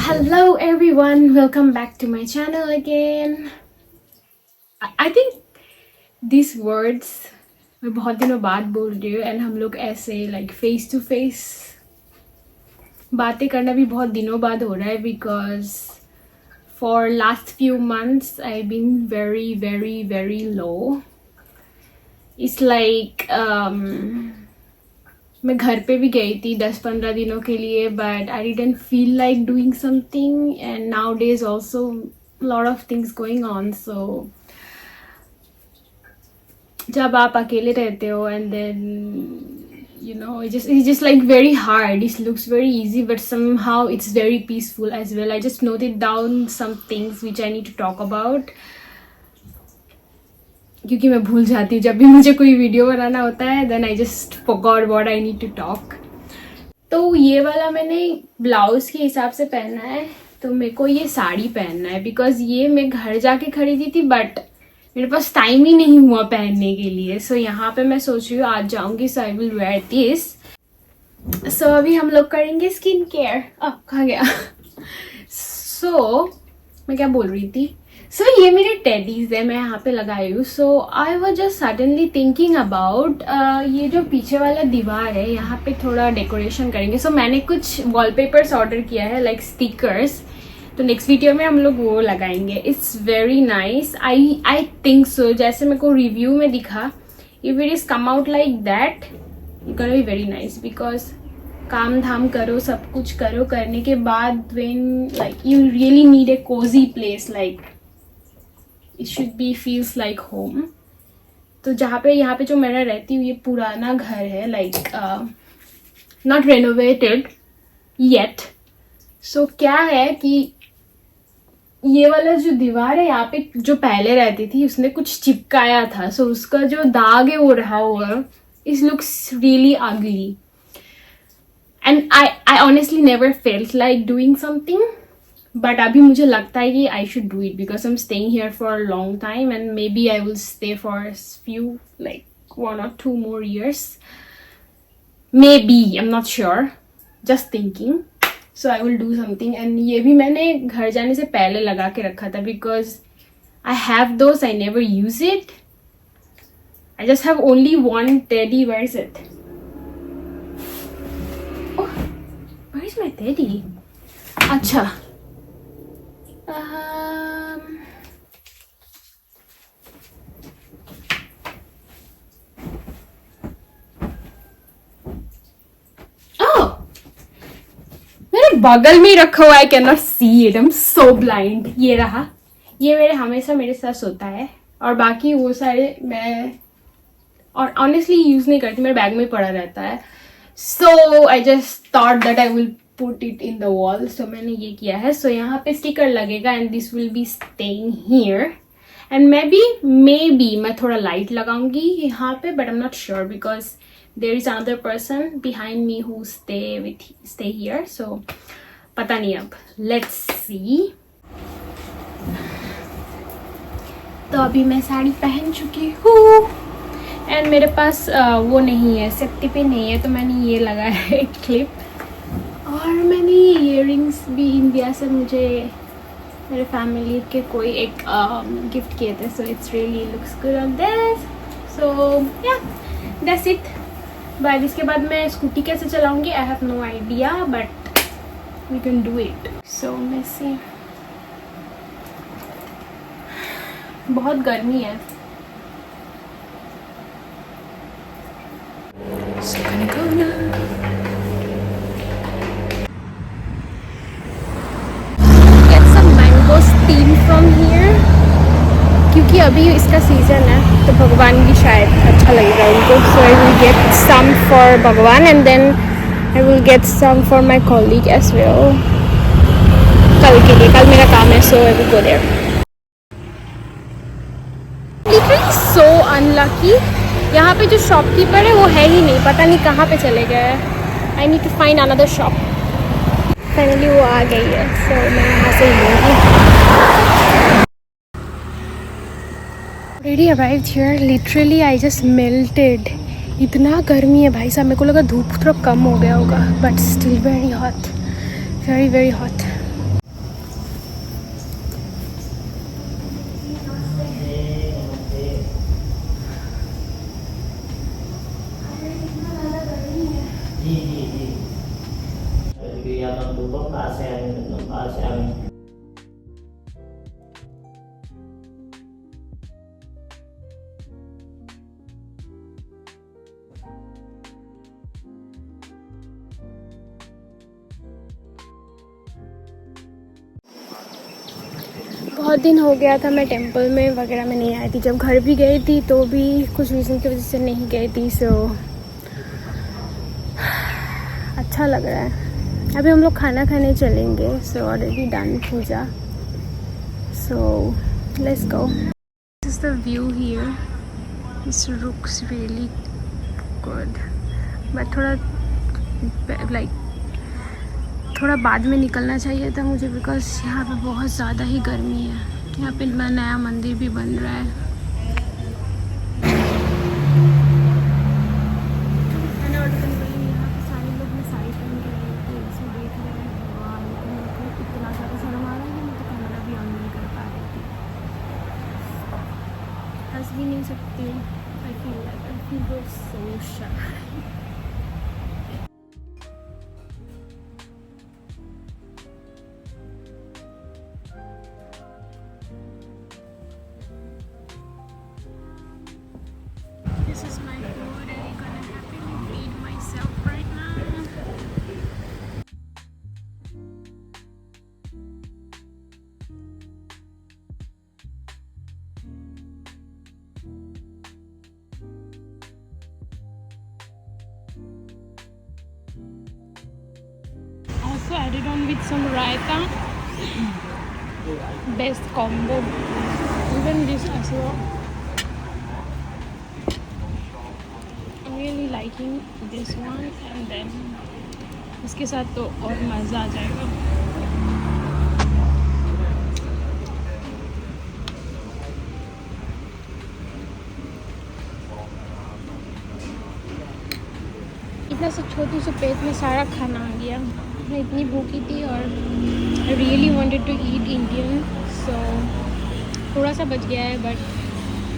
Hello everyone, welcome back to my channel again. I think these words मैं बहुत दिनों बाद बोल रही हूँ and हम लोग ऐसे like face to face बातें करना भी बहुत दिनों बाद हो रहा है because for last few months I've been very low. It's like मैं घर पे भी गई थी 10-15 दिनों के लिए but I didn't feel like doing something and nowadays also a lot of things going on, so जब आप अकेले रहते हो and then you know it's just like very hard. It looks very easy but somehow it's very peaceful as well. I just noted down some things which I need to talk about क्योंकि मैं भूल जाती हूँ जब भी मुझे कोई video बनाना होता है then I just forgot what I need to talk. तो ये वाला मैंने ब्लाउज के हिसाब से पहना है, तो मेरे को ये साड़ी पहनना है बिकॉज ये मैं घर जाके खरीदी थी बट मेरे पास टाइम ही नहीं हुआ पहनने के लिए. सो यहाँ पे मैं सोच रही हूँ आज जाऊँगी सो आई विल वेयर दिस. सो अभी हम लोग करेंगे स्किन केयर. अब कहाँ गया? सो मैं क्या बोल रही थी? सो ये मेरे टेडीज है, मैं यहाँ पे लगाई हूँ. So I was just suddenly thinking about ये जो पीछे वाला दीवार है यहाँ पे थोड़ा डेकोरेशन करेंगे. सो मैंने कुछ वॉलपेपर्स ऑर्डर किया है लाइक स्टिकर्स, तो नेक्स्ट वीडियो में हम लोग वो लगाएंगे. It's very nice. I think so जैसे मेरे को रिव्यू में दिखा, if it is come out like that it gonna be very nice because काम धाम करो, सब कुछ करो, करने के बाद when like you really need a cosy place, like it should be feels like home. तो जहाँ पे यहाँ पे जो मैं रहती हूँ ये पुराना घर है, like not renovated yet. So क्या है कि ये वाला जो दीवार है यहाँ पे जो पहले रहती थी उसने कुछ चिपकाया था, so उसका जो दाग है वो रहा हुआ. It looks really ugly and I honestly never felt like doing something. But अभी मुझे लगता है कि I should do it because I am staying here for a long time and maybe I will stay for few like 1 or 2 more years. Maybe, I'm not sure. Just thinking. So I will do something. And ये भी मैंने घर जाने से पहले लगा के रखा था because I have those, I never use it. I just have only one teddy. Where is it? Oh, where is my teddy? अच्छा. मेरे बगल में रखा हुआ है. I can not see it. I am so blind. ये रहा. ये मेरे हमेशा मेरे साथ सोता है और बाकी वो सारे मैं और ऑनेस्टली यूज नहीं करती, मेरे बैग में पड़ा रहता है. So I just thought that I will put it in the wall. So मैंने ये किया है. So यहाँ पे स्टिकर लगेगा and this will be staying here. And maybe मैं थोड़ा लाइट लगाऊंगी यहाँ पे but I'm not sure because there is another person behind me who stay here. So पता नहीं अब. Let's see. तो अभी मैं साड़ी पहन चुकी हूँ and मेरे पास वो नहीं है, सेफ्टी पिन नहीं है, तो मैंने ये लगाया है एक क्लिप. और मैंने ये इयररिंग्स भी इंडिया से मुझे मेरे फैमिली के कोई एक गिफ्ट किए थे. So it's really looks good on this. So yeah that's it. But इसके बाद मैं स्कूटी कैसे चलाऊंगी I have no idea but we can do it. So मैं से बहुत गर्मी है. So gonna go now. Steam from here क्योंकि अभी इसका सीजन है तो भगवान भी शायद अच्छा लगेगा उनको. So I will get some for भगवान and then I will get some for my colleague as well कल के लिए. कल मेरा काम है so I will go there. Literally so unlucky. यहाँ पे जो शॉपकीपर है वो है ही नहीं, पता नहीं कहाँ पे चले गए. I need to find another shop. Finally वो आ गई है सो मैं यहाँ से ही लूँगी. Already arrived here. Literally I just melted. इतना गर्मी है भाई साहब. मेरे को लगा धूप थोड़ा कम हो गया होगा but still very hot. Very hot. बहुत दिन हो गया था मैं टेंपल में वगैरह में नहीं आई थी। जब घर भी गई थी तो भी कुछ रीज़न की वजह से नहीं गई थी। सो अच्छा लग रहा है। अभी हम लोग खाना खाने चलेंगे। So already done puja. So let's go. This is the view here. This looks really good, but थोड़ा बाद में निकलना चाहिए था मुझे, बिकॉज यहाँ पे बहुत ज़्यादा ही गर्मी है। यहाँ पे नया मंदिर भी बन रहा है। मैंने ऑर्डर करने वाली यहाँ पे सारे लोग में साड़ी पहन के रहे थे, इसमें देख रहे हैं। और लेकिन इतना ज़्यादा शर्म आ रहा है कि मैं तो कैमरा भी ऑन नहीं कर पा रही थी। हंस भी नहीं सकती। I feel so shy. This is my food and I'm gonna happily feed myself right now. Also added on with some raita. Best combo. Even this as well. I'm really liking this one, and then इसके साथ तो और मज़ा आ जाएगा। इतना सा छोटी सी plate में सारा खाना आ गया। मैं इतनी भूखी थी और I really wanted to eat Indian. So थोड़ा सा बच गया है, बट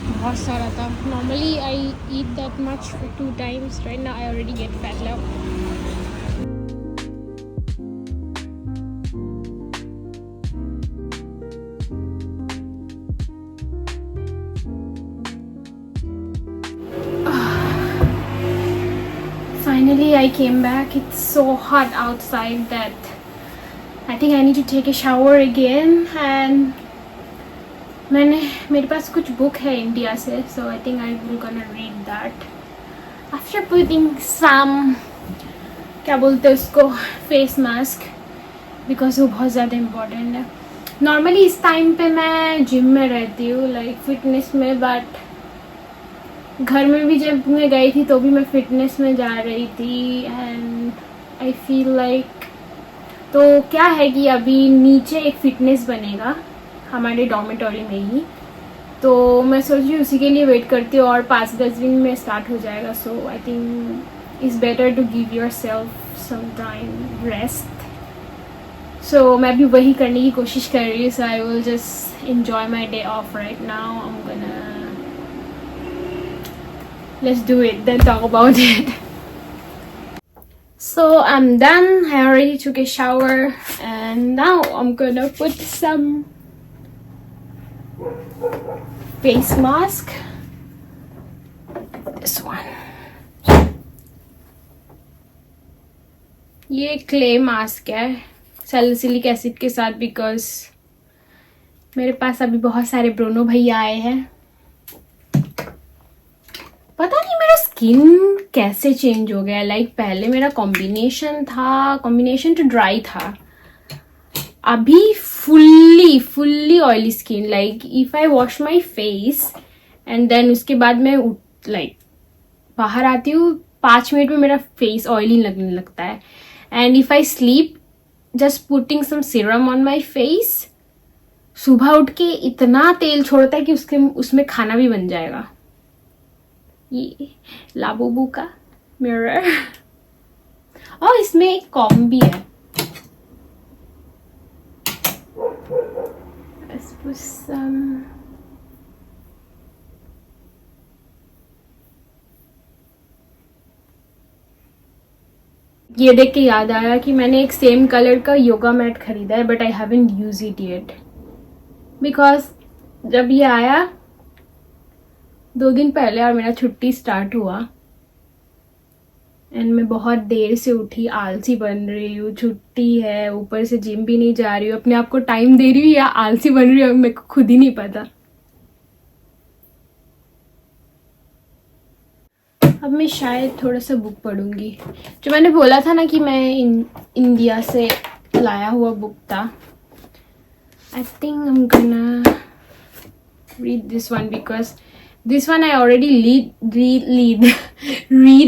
बहुत सारा था। Normally I eat that much for 2 times. Right now I already get fat now. Finally, I came back. It's so hot outside that I think I need to take a shower again. And मेरे पास कुछ book है India से, so I think I will gonna read that after putting some, क्या बोलते हैं उसको, face mask, because वो बहुत ज़्यादा इम्पोर्टेंट है। नॉर्मली इस टाइम पे मैं जिम में रहती हूँ, लाइक फिटनेस में, बट घर में भी जब मैं गई थी तो भी मैं फिटनेस में जा रही थी। एंड आई फील लाइक, तो क्या है कि अभी नीचे एक फिटनेस बनेगा हमारे डॉर्मेटोरी में ही, तो मैं सोच रही हूँ उसी के लिए वेट करती हूँ और 5-10 दिन में स्टार्ट हो जाएगा। So I think it's better to give yourself some time rest. So मैं भी वही करने की कोशिश कर रही हूँ। So I will just enjoy my day off right now. I'm gonna let's do it, then talk about it. So I'm done. I already took a shower and now I'm gonna put some face mask. This one. ये clay mask है salicylic acid के साथ, because मेरे पास अभी बहुत सारे ब्रोनो भैया आए हैं। पता नहीं मेरा स्किन कैसे चेंज हो गया। लाइक पहले मेरा कॉम्बिनेशन टू ड्राई था, अभी fully oily skin. Like if I wash my face and then उसके बाद मैं लाइक बाहर आती हूँ, 5 मिनट में मेरा फेस ऑयली लगने लगता है। And if I sleep just putting some serum on my face, सुबह उठ के इतना तेल छोड़ता है कि उसमें खाना भी बन जाएगा। ये लाबूबू का मिरर, और इसमें एक कॉम भी है। Let's put some ये देख के याद आया कि मैंने एक सेम कलर का योगा मैट खरीदा है, but I haven't use it yet because जब ये आया 2 दिन पहले और मेरा छुट्टी स्टार्ट हुआ एंड मैं बहुत देर से उठी, आलसी बन रही हूँ, छुट्टी है, ऊपर से जिम भी नहीं जा रही हूँ, अपने आप को टाइम दे रही हूँ या आलसी बन रही हूँ मेरे को खुद ही नहीं पता। अब मैं शायद थोड़ा सा बुक पढ़ूंगी। जो मैंने बोला था ना कि मैं इंडिया से लाया हुआ बुक था, I think I am gonna read this one because this one I already read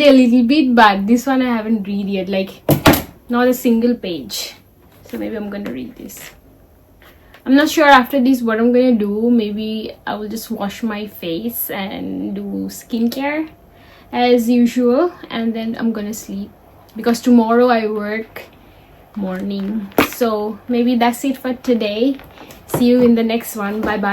a little bit, but this one I haven't read yet, like not a single page. So maybe I'm gonna read this. I'm not sure after this what I'm gonna do. Maybe I will just wash my face and do skincare as usual, and then I'm gonna sleep because tomorrow I work morning. So maybe that's it for today. See you in the next one. Bye bye.